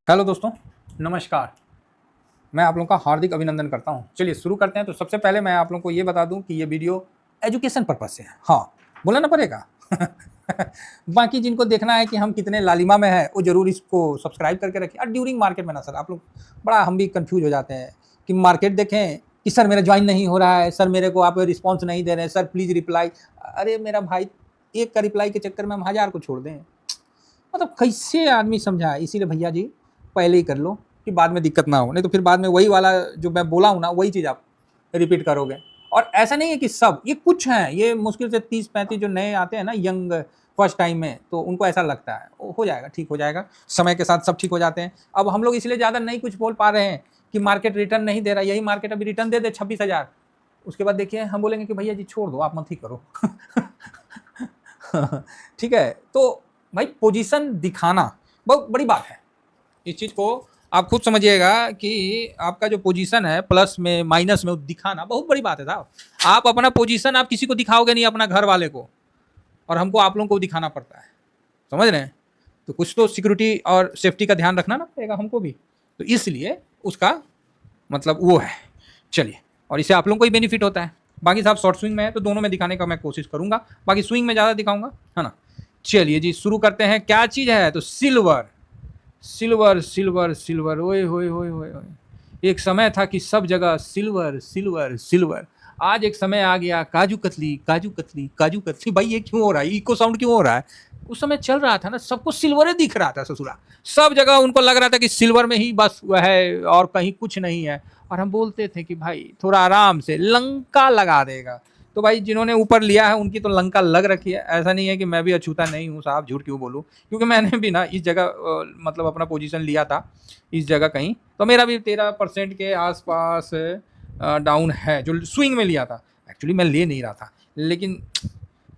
Hello दोस्तों, नमस्कार। मैं आप लोगों का हार्दिक अभिनंदन करता हूं। चलिए शुरू करते हैं। तो सबसे पहले मैं आप लोगों को ये बता दूं कि ये वीडियो एजुकेशन पर्पज से है। हाँ, बोलना पड़ेगा। बाकी जिनको देखना है कि हम कितने लालिमा में हैं, वो जरूर इसको सब्सक्राइब करके रखिए। और ड्यूरिंग मार्केट में ना सर, आप लोग बड़ा हम भी कंफ्यूज हो जाते हैं कि मार्केट देखें कि सर मेरा ज्वाइन नहीं हो रहा है, सर मेरे को आप रिस्पॉन्स नहीं दे रहे हैं, सर प्लीज़ रिप्लाई। अरे मेरा भाई, एक का रिप्लाई के चक्कर में हम 1000 को छोड़ दें। मतलब कैसे आदमी समझाए। इसीलिए भैया जी पहले ही कर लो कि बाद में दिक्कत ना हो, नहीं तो फिर बाद में वही वाला जो मैं बोला हूँ ना, वही चीज़ आप रिपीट करोगे। और ऐसा नहीं है कि सब, ये कुछ हैं, ये मुश्किल से 30-35 जो नए आते हैं ना, यंग फर्स्ट टाइम में, तो उनको ऐसा लगता है। हो जाएगा, ठीक हो जाएगा, समय के साथ सब ठीक हो जाते हैं। अब हम लोग इसलिए ज़्यादा नहीं कुछ बोल पा रहे हैं कि मार्केट रिटर्न नहीं दे रहा। यही मार्केट अभी रिटर्न दे दे 26,000, उसके बाद देखिए हम बोलेंगे कि भैया जी छोड़ दो, आप मत ही करो। ठीक है, तो भाई पोजीशन दिखाना बहुत बड़ी बात है। इस चीज को आप खुद समझिएगा कि आपका जो पोजीशन है, प्लस में माइनस में, दिखाना बहुत बड़ी बात है साहब। आप अपना पोजीशन आप किसी को दिखाओगे नहीं, अपना घर वाले को, और हमको आप लोगों को दिखाना पड़ता है। समझ रहे हैं? तो कुछ तो सिक्योरिटी और सेफ्टी का ध्यान रखना ना पड़ेगा हमको भी, तो इसलिए उसका मतलब वो है। चलिए, और इससे आप लोगों को ही बेनिफिट होता है। बाकी साहब शॉर्ट स्विंग में है तो दोनों में दिखाने का मैं कोशिश करूंगा, बाकी स्विंग में ज़्यादा दिखाऊंगा, है ना। चलिए जी शुरू करते हैं। क्या चीज़ है? तो सिल्वर सिल्वर सिल्वर सिल्वर। ओए होए होए होए होए। एक समय था कि सब जगह सिल्वर सिल्वर सिल्वर। आज एक समय आ गया काजू कतली काजू कतली काजू कतली। भाई ये क्यों हो रहा है? इको साउंड क्यों हो रहा है? उस समय चल रहा था ना, सबको सिल्वर दिख रहा था ससुरा। सब जगह उनको लग रहा था कि सिल्वर में ही बस वह है और कहीं कुछ नहीं है। और हम बोलते थे कि भाई थोड़ा आराम से, लंका लगा देगा। तो भाई जिन्होंने ऊपर लिया है उनकी तो लंका लग रखी है। ऐसा नहीं है कि मैं भी अछूता नहीं हूँ साहब, झूठ क्यों बोलूँ, क्योंकि मैंने भी ना इस जगह मतलब अपना पोजीशन लिया था इस जगह कहीं, तो मेरा भी 13% के आसपास डाउन है जो स्विंग में लिया था। एक्चुअली मैं ले नहीं रहा था, लेकिन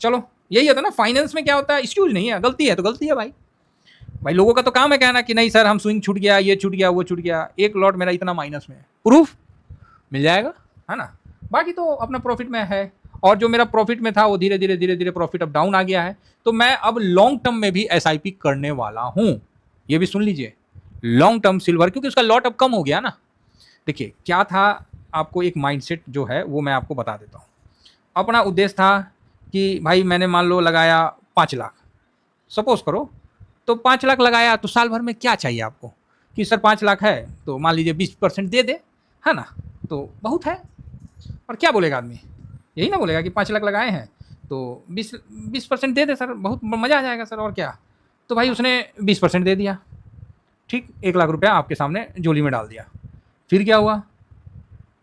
चलो यही होता है ना। फाइनेंस में क्या होता है, एक्सक्यूज नहीं है, गलती है तो गलती है भाई। भाई लोगों का तो काम है कहना कि नहीं सर हम स्विंग छूट गया, ये छूट गया, वो छूट गया। एक लॉट मेरा इतना माइनस में है, प्रूफ मिल जाएगा, है ना। बाकी तो अपना प्रॉफिट में है। और जो मेरा प्रॉफिट में था वो धीरे धीरे धीरे धीरे प्रॉफिट अब डाउन आ गया है। तो मैं अब लॉन्ग टर्म में भी एसआईपी करने वाला हूं। ये भी सुन लीजिए, लॉन्ग टर्म सिल्वर, क्योंकि उसका लॉट अब कम हो गया ना। देखिए क्या था, आपको एक माइंडसेट जो है वो मैं आपको बता देता हूँ। अपना उद्देश्य था कि भाई मैंने मान लो लगाया 5 लाख, सपोज करो। तो 5 लाख लगाया तो साल भर में क्या चाहिए आपको कि सर 5 लाख है तो मान लीजिए 20% दे दे, है ना। तो बहुत है। और क्या बोलेगा आदमी, यही ना बोलेगा कि 5 लाख लगाए हैं तो 20% दे दे सर, बहुत मज़ा आ जाएगा सर, और क्या। तो भाई उसने 20% दे दिया, ठीक, 1 लाख रुपया आपके सामने जोली में डाल दिया। फिर क्या हुआ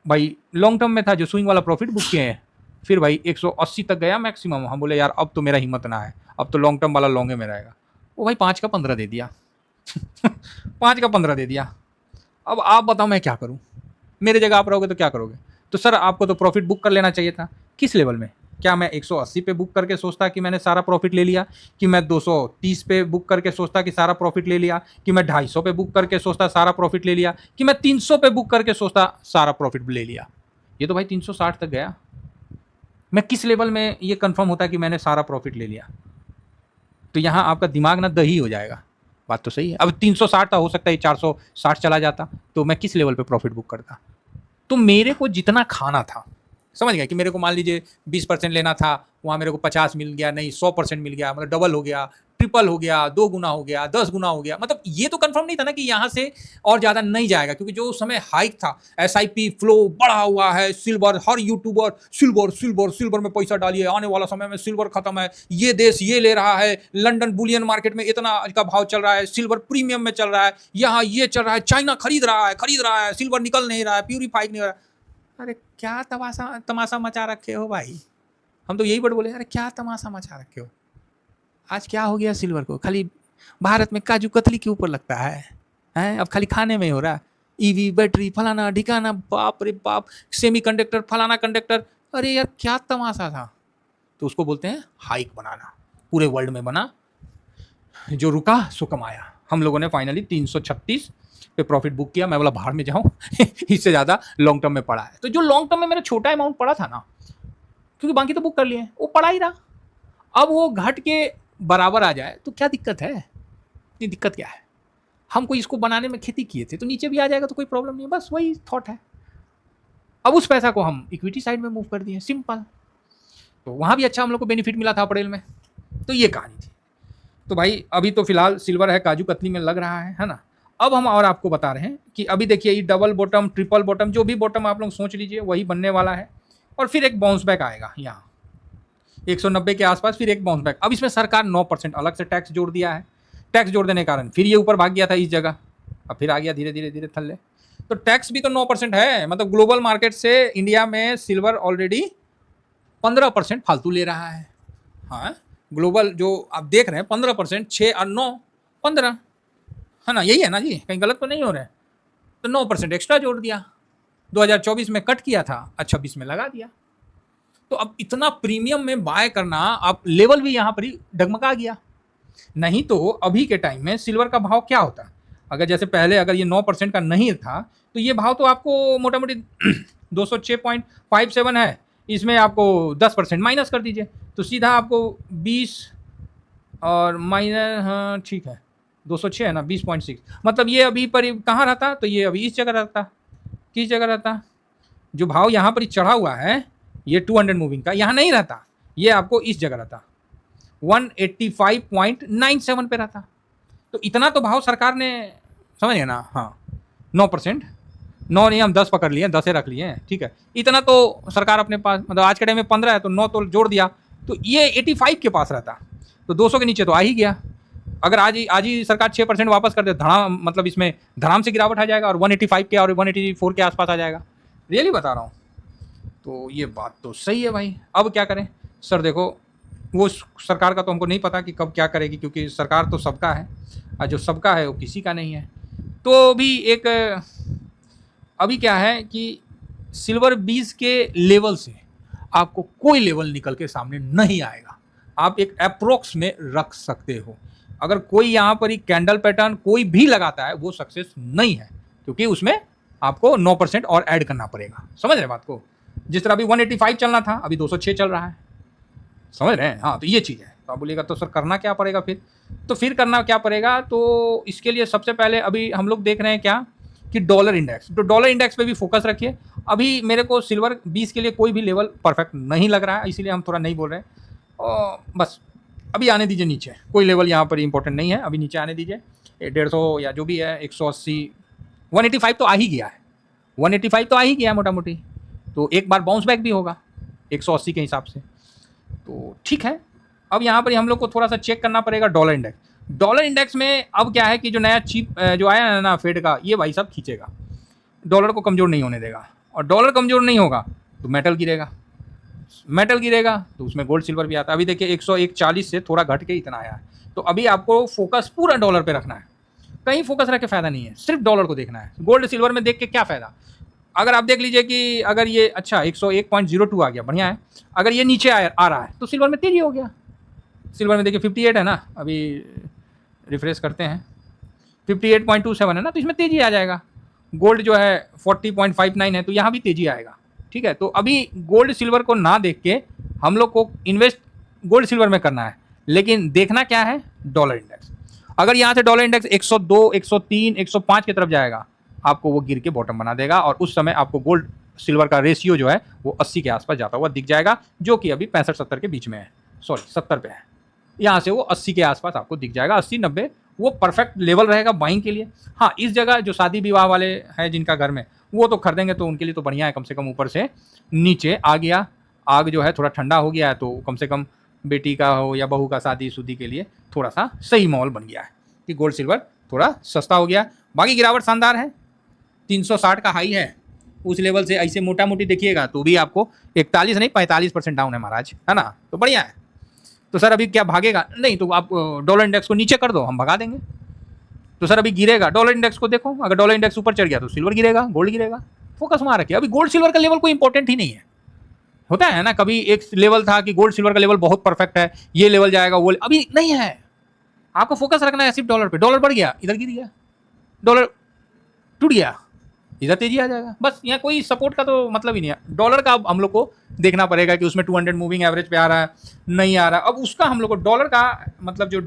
भाई, लॉन्ग टर्म में था जो स्विंग वाला प्रॉफिट बुक किए हैं, फिर भाई 180 तक गया मैक्सिमम। हम बोले यार अब तो मेरा हिम्मत ना है, अब तो लॉन्ग टर्म वाला लॉन्ग में रहेगा। वो भाई 5 का 15 दे दिया। 5 का 15 दे दिया। अब आप बताओ मैं क्या करूं, मेरे जगह आप रहोगे तो क्या करोगे? तो सर आपको तो प्रॉफिट बुक कर लेना चाहिए था। किस लेवल में? क्या मैं 180 पे बुक करके सोचता कि मैंने सारा प्रॉफिट ले लिया, कि मैं 230 पे बुक करके सोचता कि सारा प्रॉफिट ले लिया, कि मैं 250 पे बुक करके सोचता सारा प्रॉफिट ले लिया, कि मैं 300 पे बुक करके सोचता सारा प्रॉफिट ले लिया? ये तो भाई 360 तक गया। मैं किस लेवल में ये कंफर्म होता कि मैंने सारा प्रॉफिट ले लिया? तो यहाँ आपका दिमाग ना दही हो जाएगा। बात तो सही है। अब 360 था, हो सकता है 460 चला जाता, तो मैं किस लेवल पे प्रॉफिट बुक करता? तो मेरे को जितना खाना था, समझ गया कि मेरे को मान लीजिए 20% लेना था, वहाँ मेरे को 50 मिल गया, नहीं 100% मिल गया, मतलब डबल हो गया, ट्रिपल हो गया, 2 गुना हो गया, 10 गुना हो गया। मतलब ये तो कंफर्म नहीं था ना कि यहाँ से और ज़्यादा नहीं जाएगा, क्योंकि जो उस समय हाइक था, एसआईपी फ्लो बढ़ा हुआ है, सिल्वर, हर यूट्यूबर सिल्वर सिल्वर सिल्वर में पैसा डालिए, आने वाला समय में सिल्वर खत्म है, ये देश ये ले रहा है, लंदन बुलियन मार्केट में इतना का भाव चल रहा है, सिल्वर प्रीमियम में चल रहा है, यहाँ ये चल रहा है, चाइना खरीद रहा है, सिल्वर निकल नहीं रहा है, प्यूरीफाई नहीं हो रहा है। अरे क्या तमाशा तमाशा मचा रखे हो भाई। हम तो यही वर्ड बोले, अरे क्या तमाशा मचा रखे हो। आज क्या हो गया सिल्वर को, खाली भारत में काजू कतली के ऊपर लगता है, हैं? अब खाली खाने में ही हो रहा है। ईवी बैटरी फलाना ढिकाना, बाप रे बाप, सेमी कंडक्टर फलाना कंडक्टर। अरे यार क्या तमाशा था। तो उसको बोलते हैं हाइक बनाना। पूरे वर्ल्ड में बना, जो रुका सो कमाया। हम लोगों ने फाइनली 336 पे प्रॉफिट बुक किया। मैं बोला बाहर में जाऊं, इससे ज़्यादा लॉन्ग टर्म में पड़ा है। तो जो लॉन्ग टर्म में मेरा छोटा अमाउंट पड़ा था ना, क्योंकि बाकी तो बुक कर लिए, वो पड़ा ही रहा। अब वो घट के बराबर आ जाए तो क्या दिक्कत है? इतनी दिक्कत क्या है? हम कोई इसको बनाने में खेती किए थे तो नीचे भी आ जाएगा तो कोई प्रॉब्लम नहीं है, बस वही थॉट है। अब उस पैसा को हम इक्विटी साइड में मूव कर दिए, सिंपल। तो वहाँ भी अच्छा हम लोग को बेनिफिट मिला था अप्रैल में। तो ये कहानी थी। तो भाई अभी तो फिलहाल सिल्वर है, काजू कतली में लग रहा है ना। अब हम और आपको बता रहे हैं कि अभी देखिए ये डबल बॉटम, ट्रिपल बॉटम, जो भी बॉटम आप लोग सोच लीजिए वही बनने वाला है, और फिर एक बाउंस बैक आएगा यहाँ 190 के आसपास, फिर एक बाउंस बैक। अब इसमें सरकार 9% अलग से टैक्स जोड़ दिया है। टैक्स जोड़ देने के कारण फिर ये ऊपर भाग गया था इस जगह, अब फिर आ गया धीरे धीरे धीरे थल्ले। तो टैक्स भी तो 9% है, मतलब ग्लोबल मार्केट से इंडिया में सिल्वर ऑलरेडी 15% फालतू ले रहा है। हाँ, ग्लोबल जो आप देख रहे हैं 15%, 6 और 9 15 है ना, यही है ना जी, कहीं गलत तो नहीं हो रहा है। तो 9% एक्स्ट्रा जोड़ दिया, 2024 में कट किया था, 26 में लगा दिया। तो अब इतना प्रीमियम में बाय करना, आप लेवल भी यहाँ पर ही डगमगा गया। नहीं तो अभी के टाइम में सिल्वर का भाव क्या होता, अगर जैसे पहले अगर ये 9% का नहीं था तो ये भाव तो आपको मोटा मोटी 206.57 है, इसमें आपको 10% माइनस कर दीजिए तो सीधा आपको 20 और माइनस, हाँ ठीक है 206 है ना, 20.6, मतलब ये अभी पर कहाँ रहता, तो ये अभी इस जगह रहता। किस जगह रहता, जो भाव यहाँ पर चढ़ा हुआ है ये 200 मूविंग का, यहाँ नहीं रहता, ये आपको इस जगह रहता 185.97 पे रहता। तो इतना तो भाव सरकार ने, समझिए ना, हाँ 9%, 9 नहीं हम 10 पकड़ लिए, 10 रख लिए, ठीक है, इतना तो सरकार अपने पास, मतलब आज के टाइम में 15 है तो 9 तो जोड़ दिया तो ये 85 के पास रहता, तो 200 के नीचे तो आ ही गया। अगर आज ही सरकार 6% वापस कर दे, धड़ाम, मतलब इसमें धड़ाम से गिरावट आ जाएगा और 185 के और 184 के आसपास आ जाएगा, रियली बता रहा हूँ। तो ये बात तो सही है भाई। अब क्या करें सर, देखो वो सरकार का तो हमको नहीं पता कि कब क्या करेगी, क्योंकि सरकार तो सबका है और जो सबका है वो किसी का नहीं है। तो भी एक अभी क्या है कि सिल्वर 20 के लेवल से आपको कोई लेवल निकल के सामने नहीं आएगा, आप एक अप्रोक्स में रख सकते हो। अगर कोई यहाँ पर ही कैंडल पैटर्न कोई भी लगाता है वो सक्सेस नहीं है, क्योंकि उसमें आपको 9% और ऐड करना पड़ेगा। समझ रहे बात को, जिस तरह अभी 185 चलना था अभी 206 चल रहा है, समझ रहे हैं। हाँ, तो ये चीज़ है। तो आप बोलिएगा तो सर करना क्या पड़ेगा फिर, तो फिर करना क्या पड़ेगा, तो इसके लिए सबसे पहले अभी हम लोग देख रहे हैं क्या कि डॉलर इंडेक्स, तो डॉलर इंडेक्स पे भी फोकस रखिए। अभी मेरे को सिल्वर 20 के लिए कोई भी लेवल परफेक्ट नहीं लग रहा है, इसीलिए हम थोड़ा नहीं बोल रहे हैं, और बस अभी आने दीजिए नीचे, कोई लेवल यहाँ पर इंपॉर्टेंट नहीं है, अभी नीचे आने दीजिए। 150 या जो भी है 180, 185 तो आ ही गया है, 185 तो आ ही गया है मोटा मोटी, तो एक बार बाउंस बैक भी होगा 180 के हिसाब से, तो ठीक है। अब यहाँ पर हम लोग को थोड़ा सा चेक करना पड़ेगा डॉलर इंडेक्स। डॉलर इंडेक्स में अब क्या है कि जो नया चीप जो आया है ना फेड का, ये भाई साहब खींचेगा, डॉलर को कमज़ोर नहीं होने देगा, और डॉलर कमज़ोर नहीं होगा तो मेटल गिरेगा, मेटल गिरेगा तो उसमें गोल्ड सिल्वर भी आता है। अभी देखिए 101.40 से थोड़ा घट के इतना आया है, तो अभी आपको फोकस पूरा डॉलर पे रखना है, कहीं फोकस रख के फ़ायदा नहीं है, सिर्फ डॉलर को देखना है। गोल्ड सिल्वर में देख के क्या फ़ायदा, अगर आप देख लीजिए कि अगर ये अच्छा 101.02 आ गया, बढ़िया है, अगर ये नीचे आ रहा है तो सिल्वर में तेजी हो गया। सिल्वर में देखिए 58 है ना, अभी रिफ्रेश करते हैं, 58.27 है ना, तो इसमें तेजी आ जाएगा। गोल्ड जो है 40.59 है, तो यहाँ भी तेजी आएगा, ठीक है। तो अभी गोल्ड सिल्वर को ना देख के हम लोग को इन्वेस्ट गोल्ड सिल्वर में करना है, लेकिन देखना क्या है डॉलर इंडेक्स। अगर यहाँ से डॉलर इंडेक्स 102, 103, 105 की तरफ जाएगा, आपको वो गिर के बॉटम बना देगा, और उस समय आपको गोल्ड सिल्वर का रेशियो जो है वो 80 के आसपास जाता हुआ दिख जाएगा, जो कि अभी 65-70 के बीच में है, सॉरी 70 पे है। यहाँ से वो 80 के आसपास आपको दिख जाएगा, 80-90 वो परफेक्ट लेवल रहेगा बाइंग के लिए। हाँ, इस जगह जो शादी विवाह वाले हैं जिनका घर में, वो तो खरीदेंगे तो उनके लिए तो बढ़िया है, कम से कम ऊपर से नीचे आ गया, आग जो है थोड़ा ठंडा हो गया है, तो कम से कम बेटी का हो या बहू का शादी शुदी के लिए थोड़ा सा सही माहौल बन गया है कि गोल्ड सिल्वर थोड़ा सस्ता हो गया। बाकी गिरावट शानदार है, 360 का हाई है, उस लेवल से ऐसे मोटा मोटी देखिएगा तो भी आपको 41 नहीं 45% डाउन है महाराज, है ना, तो बढ़िया है। तो सर अभी क्या भागेगा, नहीं तो आप डॉलर इंडेक्स को नीचे कर दो, हम भगा देंगे। तो सर अभी गिरेगा, डॉलर इंडेक्स को देखो, अगर डॉलर इंडेक्स ऊपर चढ़ गया तो सिल्वर गिरेगा, गोल्ड गिरेगा, फोकस वहाँ रखिए। अभी गोल्ड सिल्वर का लेवल कोई इंपॉर्टेंट ही नहीं है, होता है ना, कभी एक लेवल था कि गोल्ड सिल्वर का लेवल बहुत परफेक्ट है, ये लेवल जाएगा, वो अभी नहीं है, आपको फोकस रखना है सिर्फ डॉलर पे। डॉलर बढ़ गया इधर गिर गया, डॉलर टूट गया इधर तेजी आ जाएगा, बस यहाँ कोई सपोर्ट का तो मतलब ही नहीं है। डॉलर का अब हम लोग को देखना पड़ेगा कि उसमें 200 मूविंग एवरेज पे आ रहा है नहीं आ रहा, अब उसका हम लोग को डॉलर का मतलब जो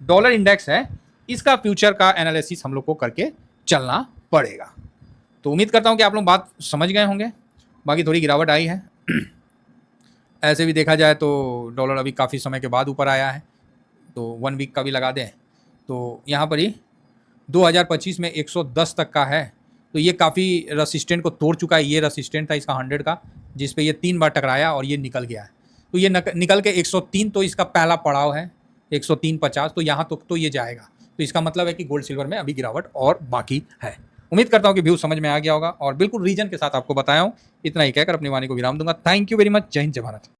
डॉलर इंडेक्स है इसका फ्यूचर का एनालिसिस हम लोग को करके चलना पड़ेगा। तो उम्मीद करता हूं कि आप लोग बात समझ गए होंगे। बाकी थोड़ी गिरावट आई है ऐसे भी देखा जाए तो डॉलर अभी काफ़ी समय के बाद ऊपर आया है, तो 1 वीक का भी लगा दें तो यहाँ पर ही 2025 में 110 तक का है। तो ये काफ़ी रेसिस्टेंट को तोड़ चुका है। ये रेसिस्टेंट था इसका 100 का, जिस पे ये 3 बार टकराया और ये निकल गया है। तो ये निकल के 103 तो इसका पहला पड़ाव है, 103.50, तो यहाँ तक तो ये जाएगा। तो इसका मतलब है कि गोल्ड सिल्वर में अभी गिरावट और बाकी है। उम्मीद करता हूँ कि व्यू समझ में आ गया होगा और बिल्कुल रीजन के साथ आपको बताया हूँ। इतना ही कहकर अपनी वाणी को विराम दूंगा। Thank you very much. जय हिंद, जय भारत।